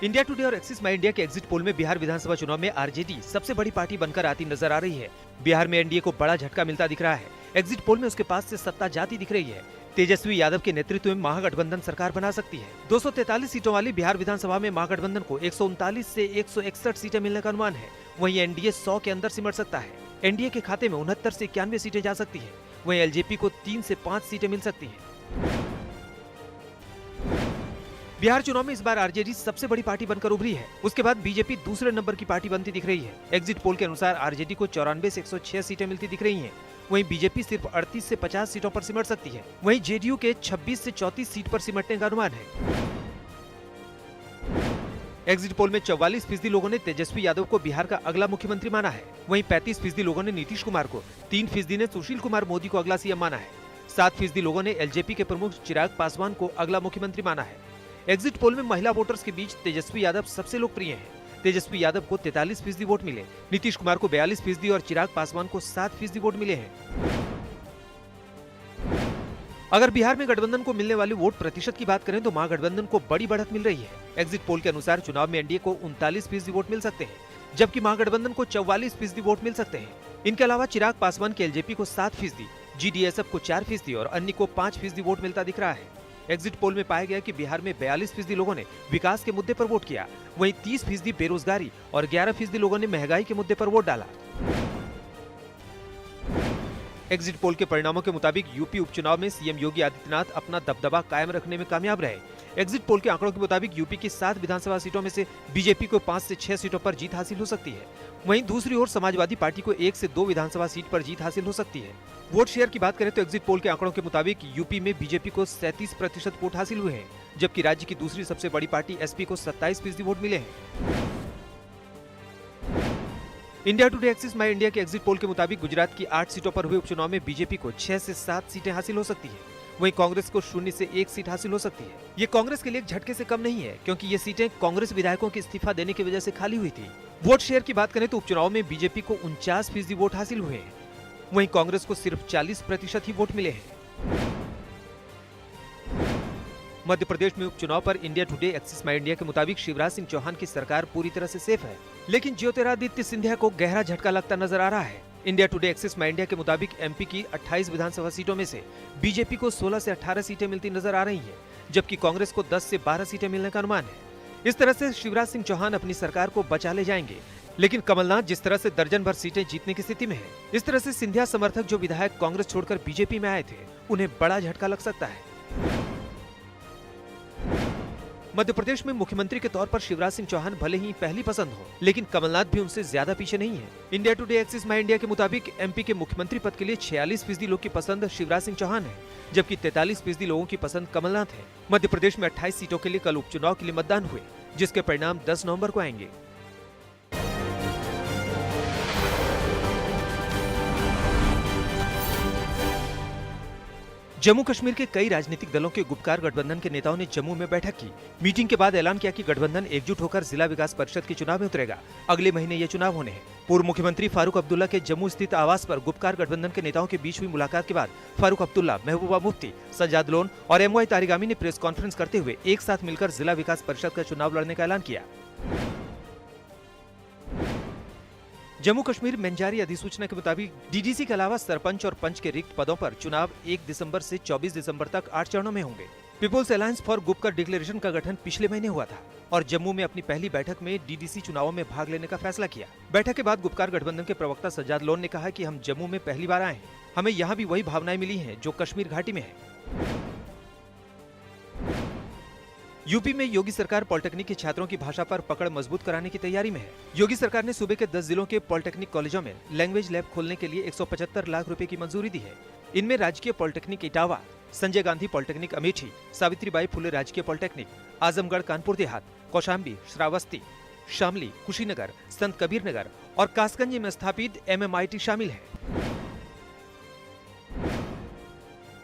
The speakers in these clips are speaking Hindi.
इंडिया टुडे और एक्सिस माई इंडिया के एग्जिट पोल में बिहार विधानसभा चुनाव में आरजेडी सबसे बड़ी पार्टी बनकर आती नजर आ रही है। बिहार में एनडीए को बड़ा झटका मिलता दिख रहा है। एग्जिट पोल में उसके पास से सत्ता जाती दिख रही है। तेजस्वी यादव के नेतृत्व में महागठबंधन सरकार बना सकती है। 243 सीटों वाली बिहार विधानसभा में महागठबंधन को 139 से 161 सीटें मिलने का अनुमान है। वहीं एनडीए 100 के अंदर सिमट सकता है। एनडीए के खाते में 69 से 91 सीटें जा सकती है। वहीं एलजेपी को 3 से 5 सीटें मिल सकती है। बिहार चुनाव में इस बार आरजेडी सबसे बड़ी पार्टी बनकर उभरी है। उसके बाद बीजेपी दूसरे नंबर की पार्टी बनती दिख रही है। एग्जिट पोल के अनुसार आरजेडी को 94 से 106 सीटें मिलती दिख रही हैं। वहीं बीजेपी सिर्फ 38 से 50 सीटों पर सिमट सकती है। वहीं जेडीयू के 26 से 34 सीट पर सिमटने का अनुमान है। एग्जिट पोल में 44% लोगों ने तेजस्वी यादव को बिहार का अगला मुख्यमंत्री माना है। वहीं 35% लोगों ने नीतीश कुमार को, 3% ने सुशील कुमार मोदी को अगला सीएम माना है। 7% लोगों ने एलजेपी के प्रमुख चिराग पासवान को अगला मुख्यमंत्री माना है। एग्जिट पोल में महिला वोटर्स के बीच तेजस्वी यादव सबसे लोकप्रिय हैं। तेजस्वी यादव को 43% वोट मिले, नीतीश कुमार को 42% और चिराग पासवान को 7% वोट मिले हैं। अगर बिहार में गठबंधन को मिलने वाले वोट प्रतिशत की बात करें तो महागठबंधन को बड़ी बढ़त मिल रही है। एग्जिट पोल के अनुसार चुनाव में एनडीए को 39% वोट मिल सकते हैं, जबकि महागठबंधन को 44% वोट मिल सकते हैं। इनके अलावा चिराग पासवान के एलजेपी को 7%, जीडीएसएफ को 4% और अन्य को 5% वोट मिलता दिख रहा है। एग्जिट पोल में पाया गया कि बिहार में 42% लोगों ने विकास के मुद्दे पर वोट किया, वहीं 30% बेरोजगारी और 11% लोगों ने महंगाई के मुद्दे पर वोट डाला। एग्जिट पोल के परिणामों के मुताबिक यूपी उपचुनाव में सीएम योगी आदित्यनाथ अपना दबदबा कायम रखने में कामयाब रहे। एग्जिट पोल के आंकड़ों के मुताबिक यूपी की 7 विधानसभा सीटों में से बीजेपी को 5 से 6 सीटों पर जीत हासिल हो सकती है। वहीं दूसरी ओर समाजवादी पार्टी को 1 से 2 विधानसभा सीट पर जीत हासिल हो सकती है। वोट शेयर की बात करें तो एग्जिट पोल के आंकड़ों के मुताबिक यूपी में बीजेपी को 37% वोट हासिल हुए हैं, जबकि राज्य की दूसरी सबसे बड़ी पार्टी एसपी को 27% वोट मिले हैं। इंडिया टुडे एक्सिस माई इंडिया के एग्जिट पोल के मुताबिक गुजरात की 8 सीटों पर हुए उपचुनाव में बीजेपी को 6 से 7 सीटें हासिल हो सकती है। वहीं कांग्रेस को 0 से 1 सीट हासिल हो सकती है। ये कांग्रेस के लिए एक झटके से कम नहीं है, क्योंकि ये सीटें कांग्रेस विधायकों के इस्तीफा देने की वजह से खाली हुई थी। वोट शेयर की बात करें तो उपचुनाव में बीजेपी को 49% वोट हासिल हुए हैं, वहीं कांग्रेस को सिर्फ 40% ही वोट मिले हैं। मध्य प्रदेश में उपचुनाव पर इंडिया टुडे एक्सिस माई इंडिया के मुताबिक शिवराज सिंह चौहान की सरकार पूरी तरह से सेफ है, लेकिन ज्योतिरादित्य सिंधिया को गहरा झटका लगता नजर आ रहा है। इंडिया टुडे एक्सिस माई इंडिया के मुताबिक एमपी की 28 विधानसभा सीटों में से बीजेपी को 16 से 18 सीटें मिलती नजर आ रही हैं, जबकि कांग्रेस को 10 से 12 सीटें मिलने का अनुमान है। इस तरह से शिवराज सिंह चौहान अपनी सरकार को बचा ले जाएंगे, लेकिन कमलनाथ जिस तरह से दर्जन भर सीटें जीतने की स्थिति में है, इस तरह से सिंधिया समर्थक जो विधायक कांग्रेस छोड़कर बीजेपी में आए थे, उन्हें बड़ा झटका लग सकता है। मध्य प्रदेश में मुख्यमंत्री के तौर पर शिवराज सिंह चौहान भले ही पहली पसंद हो, लेकिन कमलनाथ भी उनसे ज्यादा पीछे नहीं है। इंडिया टुडे एक्सिस माई इंडिया के मुताबिक एमपी के मुख्यमंत्री पद के लिए 46% लोग की पसंद शिवराज सिंह चौहान है, जबकि 43% लोगों की पसंद कमलनाथ है। मध्य प्रदेश में 28 सीटों के लिए कल उपचुनाव के लिए मतदान हुए, जिसके परिणाम 10 नवंबर को आएंगे। जम्मू कश्मीर के कई राजनीतिक दलों के गुपकार गठबंधन के नेताओं ने जम्मू में बैठक की। मीटिंग के बाद ऐलान किया कि गठबंधन एकजुट होकर जिला विकास परिषद के चुनाव में उतरेगा। अगले महीने ये चुनाव होने हैं। पूर्व मुख्यमंत्री फारूक अब्दुल्ला के जम्मू स्थित आवास पर गुपकार गठबंधन के नेताओं के बीच हुई मुलाकात के बाद फारूक अब्दुल्ला, महबूबा मुफ्ती, सज्जाद लोन और एमवाई तारिगामी ने प्रेस कॉन्फ्रेंस करते हुए एक साथ मिलकर जिला विकास परिषद का चुनाव लड़ने का ऐलान किया। जम्मू कश्मीर मेंजारी अधिसूचना के मुताबिक डीडीसी के अलावा सरपंच और पंच के रिक्त पदों पर चुनाव 1 दिसंबर से 24 दिसंबर तक 8 चरणों में होंगे। People's Alliance for Gupkar Declaration का गठन पिछले महीने हुआ था और जम्मू में अपनी पहली बैठक में डीडीसी चुनावों में भाग लेने का फैसला किया। बैठक के बाद गुपकार गठबंधन के प्रवक्ता सज्जाद लोन ने कहा कि हम जम्मू में पहली बार आए हैं, हमें यहाँ भी वही भावनाएं मिली हैं जो कश्मीर घाटी में है। यूपी में योगी सरकार पॉलिटेक्निक के छात्रों की भाषा पर पकड़ मजबूत कराने की तैयारी में है। योगी सरकार ने सूबे के 10 जिलों के पॉलिटेक्निक कॉलेजों में लैंग्वेज लैब खोलने के लिए 175 लाख रुपए की मंजूरी दी है। इनमें राजकीय पॉलिटेक्निक इटावा, संजय गांधी पॉलिटेक्निक अमेठी, सावित्रीबाई फुले राजकीय पॉलिटेक्निक, आजमगढ़ कानपुर देहात, कौशाम्बी, श्रावस्ती, शामली, कुशीनगर, संत कबीर नगर और कासगंज में स्थापित MMIT शामिल है।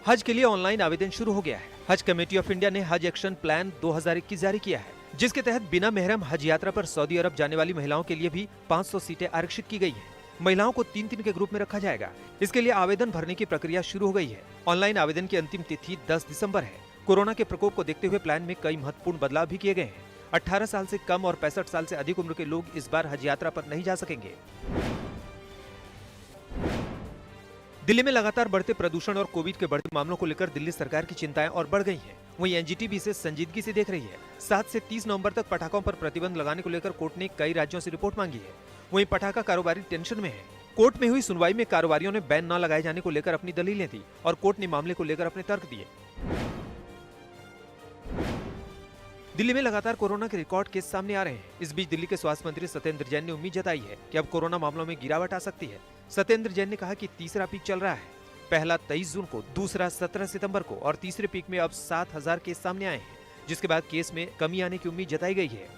हज के लिए ऑनलाइन आवेदन शुरू हो गया है। हज कमेटी ऑफ इंडिया ने हज एक्शन प्लान 2021 जारी किया है, जिसके तहत बिना मेहरम हज यात्रा पर सऊदी अरब जाने वाली महिलाओं के लिए भी 500 सीटें आरक्षित की गई हैं। महिलाओं को 3-3 के ग्रुप में रखा जाएगा। इसके लिए आवेदन भरने की प्रक्रिया शुरू हो गई है। ऑनलाइन आवेदन की अंतिम तिथि 10 दिसंबर है। कोरोना के प्रकोप को देखते हुए प्लान में कई महत्वपूर्ण बदलाव भी किए गए हैं। 18 साल से कम और 65 साल से अधिक उम्र के लोग इस बार हज यात्रा पर नहीं जा सकेंगे। दिल्ली में लगातार बढ़ते प्रदूषण और कोविड के बढ़ते मामलों को लेकर दिल्ली सरकार की चिंताएं और बढ़ गई हैं। वहीं एनजीटी इसे संजीदगी से देख रही है। 7 से 30 नवंबर तक पटाखों पर प्रतिबंध लगाने को लेकर कोर्ट ने कई राज्यों से रिपोर्ट मांगी है। वहीं पटाखा कारोबारी टेंशन में है। कोर्ट में हुई सुनवाई में कारोबारियों ने बैन न लगाए जाने को लेकर अपनी दलीलें दी और कोर्ट ने मामले को लेकर अपने तर्क दिए। दिल्ली में लगातार कोरोना के रिकॉर्ड केस सामने आ रहे हैं। इस बीच दिल्ली के स्वास्थ्य मंत्री सत्येंद्र जैन ने उम्मीद जताई है कि अब कोरोना मामलों में गिरावट आ सकती है। सत्येंद्र जैन ने कहा कि तीसरा पीक चल रहा है। पहला 23 जून को, दूसरा 17 सितंबर को और तीसरे पीक में अब 7000 केस सामने आए हैं, जिसके बाद केस में कमी आने की उम्मीद जताई गई है।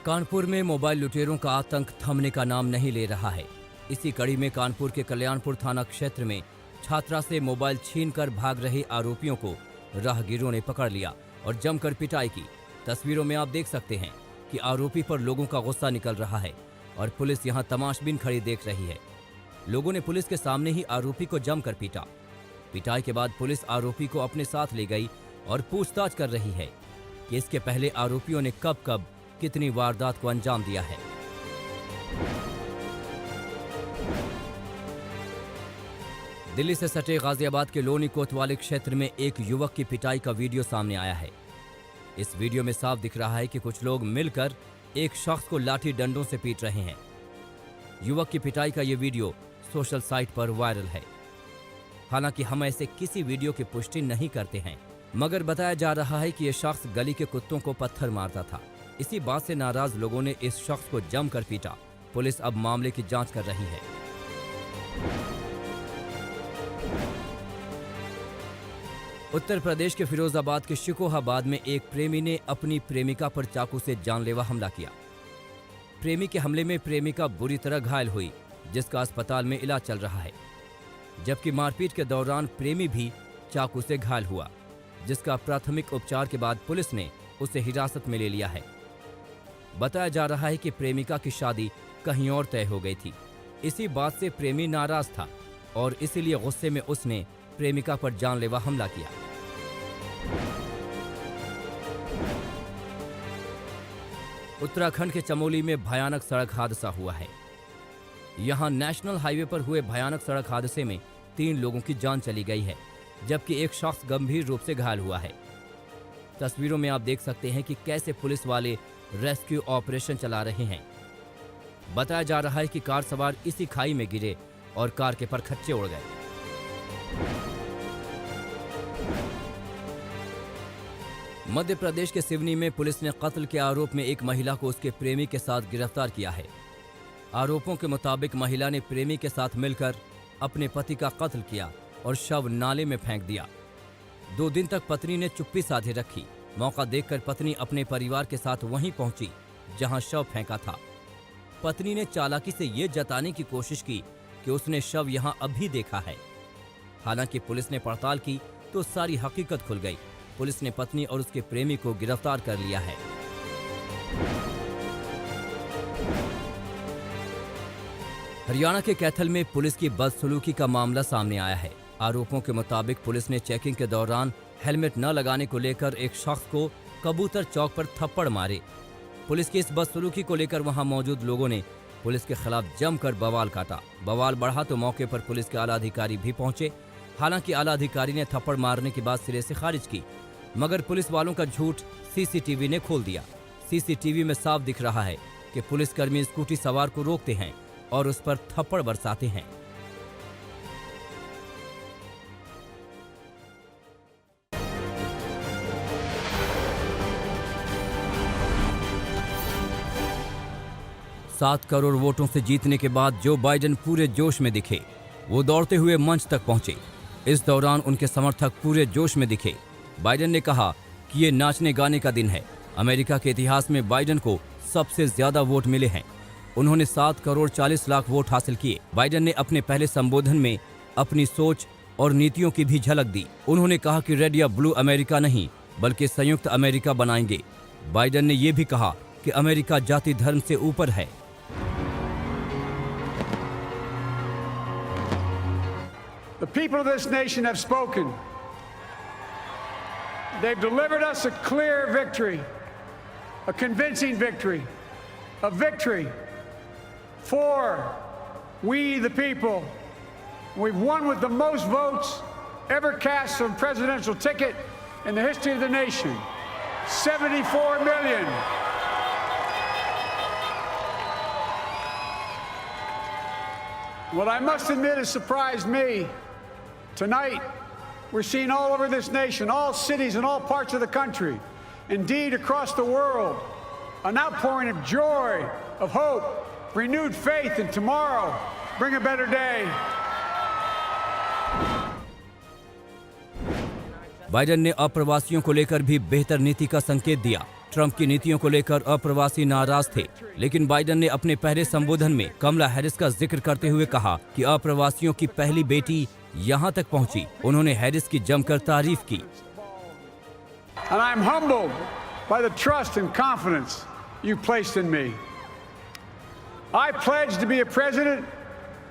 कानपुर में मोबाइल लुटेरों का आतंक थमने का नाम नहीं ले रहा है। इसी कड़ी में कानपुर के कल्याणपुर थाना क्षेत्र में छात्रा से मोबाइल छीनकर भाग रहे आरोपियों को राहगीरों ने पकड़ लिया और जमकर पिटाई की। तस्वीरों में आप देख सकते हैं कि आरोपी पर लोगों का गुस्सा निकल रहा है और पुलिस यहां तमाशबीन खड़ी देख रही है। लोगों ने पुलिस के सामने ही आरोपी को जमकर पीटा। पिटाई के बाद पुलिस आरोपी को अपने साथ ले गई और पूछताछ कर रही है कि इसके पहले आरोपियों ने कब कब कितनी वारदात को अंजाम दिया है। दिल्ली से सटे गाजियाबाद के लोनी कोतवाली क्षेत्र में एक युवक की पिटाई का वीडियो सामने आया है। इस वीडियो में साफ दिख रहा है कि कुछ लोग मिलकर एक शख्स को लाठी डंडों से पीट रहे हैं। युवक की पिटाई का यह वीडियो सोशल साइट पर वायरल है। हालांकि हम ऐसे किसी वीडियो की पुष्टि नहीं करते हैं, मगर बताया जा रहा है कि यह शख्स गली के कुत्तों को पत्थर मारता था। इसी बात से नाराज लोगों ने इस शख्स को जमकर पीटा। पुलिस अब मामले की जांच कर रही है। उत्तर प्रदेश के फिरोजाबाद के शिकोहाबाद में एक प्रेमी ने अपनी प्रेमिका पर चाकू से जानलेवा हमला किया। प्रेमी के हमले में प्रेमिका बुरी तरह घायल हुई, जिसका अस्पताल में इलाज चल रहा है, जबकि मारपीट के दौरान प्रेमी भी चाकू से घायल हुआ, जिसका प्राथमिक उपचार के बाद पुलिस ने उसे हिरासत में ले लिया है। बताया जा रहा है कि प्रेमिका की शादी कहीं और तय हो गई थी। इसी बात से प्रेमी नाराज था और इसीलिए गुस्से में उसने प्रेमिका पर जानलेवा हमला किया। उत्तराखंड के चमोली में भयानक सड़क हादसा हुआ है। यहां नेशनल हाईवे पर हुए भयानक सड़क हादसे में 3 लोगों की जान चली गई है, जबकि एक शख्स गंभीर रूप से घायल हुआ है। तस्वीरों में आप देख सकते हैं कि कैसे पुलिस वाले रेस्क्यू ऑपरेशन चला रहे हैं। बताया जा रहा है कि कार सवार इसी खाई में गिरे और कार के परखच्चे उड़ गए। मध्य प्रदेश के सिवनी में पुलिस ने कत्ल के आरोप में एक महिला को उसके प्रेमी के साथ गिरफ्तार किया है। आरोपों के मुताबिक महिला ने प्रेमी के साथ मिलकर अपने पति का कत्ल किया और शव नाले में फेंक दिया। 2 दिन तक पत्नी ने चुप्पी साधे रखी। मौका देखकर पत्नी अपने परिवार के साथ वहीं पहुंची जहां शव फेंका था। पत्नी ने चालाकी से ये जताने की कोशिश की कि उसने शव यहां अभी देखा है। हालांकि पुलिस ने पड़ताल की तो सारी हकीकत खुल गई। पुलिस ने पत्नी और उसके प्रेमी को गिरफ्तार कर लिया है। हरियाणा के कैथल में पुलिस की बदसलूकी का मामला सामने आया है। आरोपों के मुताबिक पुलिस ने चेकिंग के दौरान हेलमेट न लगाने को लेकर एक शख्स को कबूतर चौक पर थप्पड़ मारे। पुलिस की इस बदसलूकी को लेकर वहां मौजूद लोगों ने पुलिस के खिलाफ जमकर बवाल काटा। बवाल बढ़ा तो मौके पर पुलिस के आला अधिकारी भी पहुंचे। हालांकि आला अधिकारी ने थप्पड़ मारने की बात सिरे से खारिज की, मगर पुलिस वालों का झूठ सीसीटीवी ने खोल दिया। सीसीटीवी में साफ दिख रहा है कि पुलिसकर्मी स्कूटी सवार को रोकते हैं और उस पर थप्पड़ बरसाते हैं। सात करोड़ वोटों से जीतने के बाद जो बाइडेन पूरे जोश में दिखे। वो दौड़ते हुए मंच तक पहुंचे। इस दौरान उनके समर्थक पूरे जोश में दिखे। बाइडेन ने कहा कि ये नाचने गाने का दिन है। अमेरिका के इतिहास में बाइडेन को सबसे ज्यादा वोट मिले हैं। उन्होंने 7 करोड़ 40 लाख वोट हासिल किए। बाइडेन ने अपने पहले संबोधन में अपनी सोच और नीतियों की भी झलक दी। उन्होंने कहा कि रेड या ब्लू अमेरिका नहीं बल्कि संयुक्त अमेरिका बनाएंगे। बाइडेन ने यह भी कहा कि अमेरिका जाति धर्म से ऊपर है। The people of this nation have spoken. They've delivered us a clear victory, a convincing victory, a victory for we the people. We've won with the most votes ever cast on a presidential ticket in the history of the nation. 74 million. What I must admit has surprised me. Tonight, we're seeing all over this nation, all cities and all parts of the country, indeed across the world, an outpouring of joy, of hope, renewed faith in tomorrow. Bring a better day. Biden ने अप्रवासियों को लेकर भी बेहतर नीति का संकेत दिया। ट्रंप की नीतियों को लेकर अप्रवासी नाराज थे, लेकिन बाइडेन ने अपने पहले संबोधन में कमला हैरिस का जिक्र करते हुए कहा कि अप्रवासियों की पहली बेटी यहां तक पहुंची। उन्होंने हैरिस की जमकर तारीफ की। And I'm humbled by the trust and confidence you placed in me. I pledge to be a president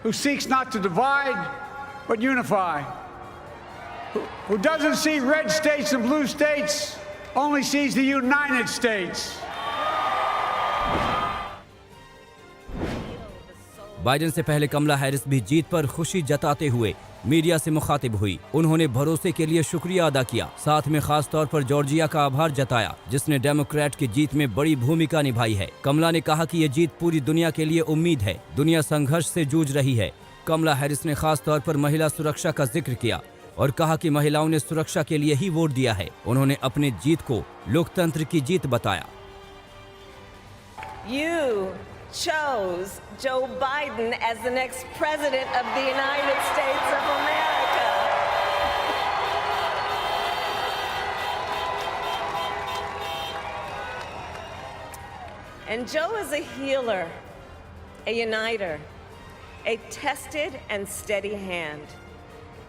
who seeks not to divide, but unify. Who doesn't see red states and blue states, only sees the United States. Biden से पहले कमला हैरिस भी जीत पर खुशी जताते हुए मीडिया से मुखातिब हुई। उन्होंने भरोसे के लिए शुक्रिया अदा किया, साथ में खास तौर पर जॉर्जिया का आभार जताया, जिसने डेमोक्रेट की जीत में बड़ी भूमिका निभाई है। कमला ने कहा कि ये जीत पूरी दुनिया के लिए उम्मीद है। दुनिया संघर्ष से जूझ रही है। कमला हैरिस ने खास तौर पर महिला सुरक्षा का जिक्र किया और कहा कि महिलाओं ने सुरक्षा के लिए ही वोट दिया है। उन्होंने अपनी जीत को लोकतंत्र की जीत बताया। You chose Joe Biden as the next president of the United States of America. And Joe is a healer, a uniter, a tested and steady hand,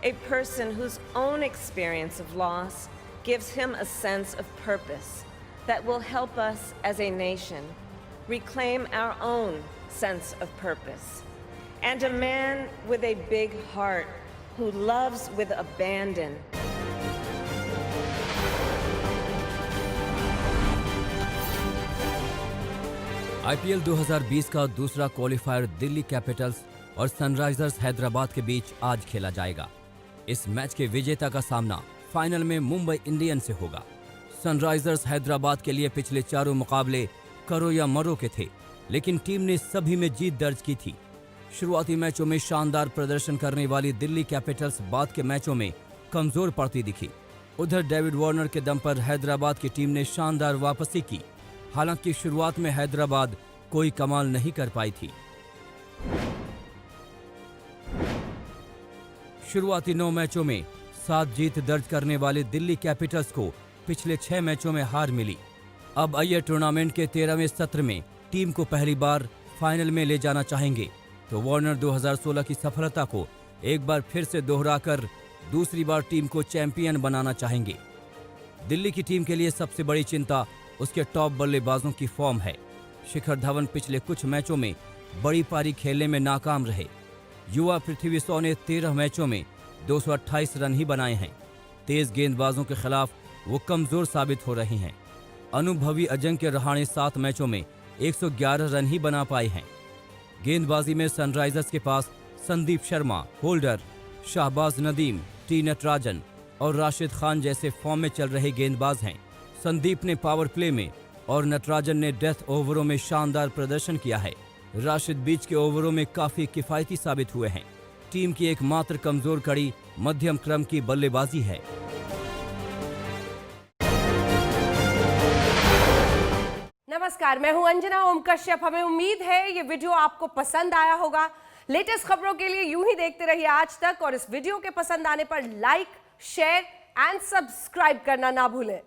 a person whose own experience of loss gives him a sense of purpose that will help us as a nation reclaim our own sense of purpose, and a man with a big heart who loves with abandon. IPL 2020 का दूसरा क्वालिफायर दिल्ली कैपिटल्स और सनराइजर्स हैदराबाद के बीच आज खेला जाएगा। इस मैच के विजेता का सामना फाइनल में मुंबई इंडियंस से होगा। सनराइजर्स हैदराबाद के लिए पिछले चारों मुकाबले करो या मरो के थे, लेकिन टीम ने सभी में जीत दर्ज की थी। शुरुआती मैचों में शानदार प्रदर्शन करने वाली दिल्ली कैपिटल्स बाद के मैचों में कमजोर पड़ती दिखी। उधर डेविड वार्नर के दम पर हैदराबाद की टीम ने शानदार वापसी की। हालांकि शुरुआत में हैदराबाद कोई कमाल नहीं कर पाई थी। शुरुआती 9 मैचों में 7 जीत दर्ज करने वाले दिल्ली कैपिटल्स को पिछले 6 मैचों में हार मिली। अब आइए टूर्नामेंट के 13वें सत्र में टीम को पहली बार फाइनल में ले जाना चाहेंगे तो वार्नर 2016 की सफलता को एक बार फिर से दोहराकर दूसरी बार टीम को चैंपियन बनाना चाहेंगे। दिल्ली की टीम के लिए सबसे बड़ी चिंता उसके टॉप बल्लेबाजों की फॉर्म है। शिखर धवन पिछले कुछ मैचों में बड़ी पारी खेलने में नाकाम रहे। युवा पृथ्वी शॉ ने 13 मैचों में 228 रन ही बनाए हैं। तेज गेंदबाजों के खिलाफ वो कमजोर साबित हो रहे हैं। अनुभवी अजिंक्य रहाणे 7 मैचों में 111 रन ही बना पाए हैं। गेंदबाजी में सनराइजर्स के पास संदीप शर्मा, होल्डर, शाहबाज नदीम, टी नटराजन और राशिद खान जैसे फॉर्म में चल रहे गेंदबाज हैं। संदीप ने पावर प्ले में और नटराजन ने डेथ ओवरों में शानदार प्रदर्शन किया है। राशिद बीच के ओवरों में काफी किफायती साबित हुए हैं। टीम की एकमात्र कमजोर कड़ी मध्यम क्रम की बल्लेबाजी है। नमस्कार, मैं हूं अंजना ओम कश्यप। हमें उम्मीद है ये वीडियो आपको पसंद आया होगा। लेटेस्ट खबरों के लिए यूं ही देखते रहिए आज तक और इस वीडियो के पसंद आने पर लाइक, शेयर एंड सब्सक्राइब करना ना भूलें।